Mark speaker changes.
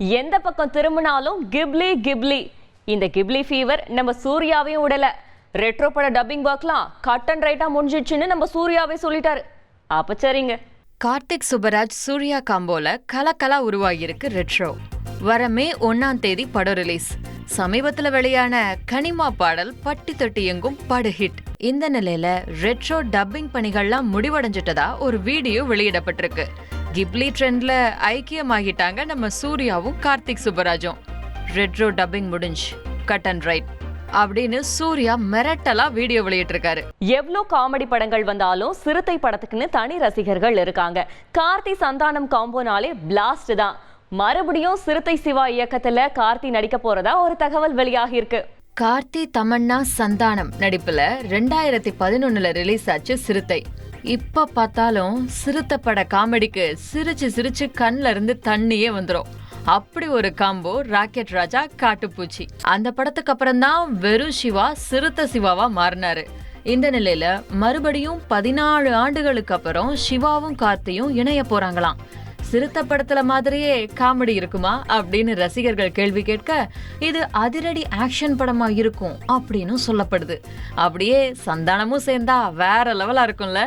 Speaker 1: எந்த பக்கம் திரும்பினாலும் கிப்லி கிப்லி. இந்த கிப்லி ஃபீவர் நம்ம சூர்யாவையும் விடல. ரெட்ரோ பட டப்பிங் ஒர்க்லாம் கட் அண்ட் ரைட்டா முடிஞ்சிடுச்சுன்னு நம்ம சூர்யாவே சொல்லிட்டாரு. அப்ப சரிங்க.
Speaker 2: கார்த்திக் சுப்பராஜ் சூர்யா காம்போல கலக்கலா உருவாகியிருக்கு ரெட்ரோ. வர மே 1 படம் ரிலீஸ். சமீபத்துல வெளியான கனிமா பாடல் பட்டி தொட்டி எங்கும் படு ஹிட். இந்த நிலையில ரெட்ரோ டப்பிங் பணிகள்லாம் முடிவடைஞ்சிட்டதா ஒரு வீடியோ வெளியிடப்பட்டிருக்கு. கிப்லி ட்ரெண்ட்ல ஐக்கியமாகிட்டாங்க நம்ம சூர்யாவும் கார்த்திக் சுப்பராஜும். ரெட்ரோ டப்பிங் முடிஞ்சு கட் அண்ட் ரைட் அப்படின்னு சூர்யா மிரட்டலா வீடியோ வெளியிட்டிருக்காரு.
Speaker 1: எவ்வளோ காமெடி படங்கள் வந்தாலும் சிறுத்தை படத்துக்குன்னு தனி ரசிகர்கள் இருக்காங்க. கார்த்தி சந்தானம் காம்போனாலே பிளாஸ்ட் தான். மறுபடியும் சிறுத்தை சிவா இயக்கத்துல கார்த்தி நடிக்க போறதா ஒரு தகவல் வெளியாகி இருக்கு.
Speaker 2: கார்த்தி தமன்னா சந்தானம் நடிப்புல 2011 ரிலீஸ் ஆச்சு சிறுத்தை. இப்ப பார்த்தாலும் சிறுத்தை பட காமெடிக்கு சிரிச்சு சிரிச்சு கண்ல இருந்து தண்ணியே வந்துரும். அப்படி ஒரு காம்போ ராக்கெட் ராஜா காட்டுப்பூச்சி. அந்த படத்துக்கு அப்புறம் தான் வெறும் சிவா சிறுத்தை சிவாவா மாறினாரு. இந்த நிலையில மறுபடியும் 14 ஆண்டுகளுக்கு அப்புறம் சிவாவும் கார்த்தியும் இணைய போறாங்களாம். சிறுத்தை படத்துல மாதிரியே காமெடி இருக்குமா அப்படின்னு ரசிகர்கள் கேள்வி கேட்க, இது அதிரடி ஆக்ஷன் படமா இருக்கும் அப்படின்னு சொல்லப்படுது. அப்படியே சந்தானமும் சேர்ந்தா வேற லெவலா இருக்கும்ல.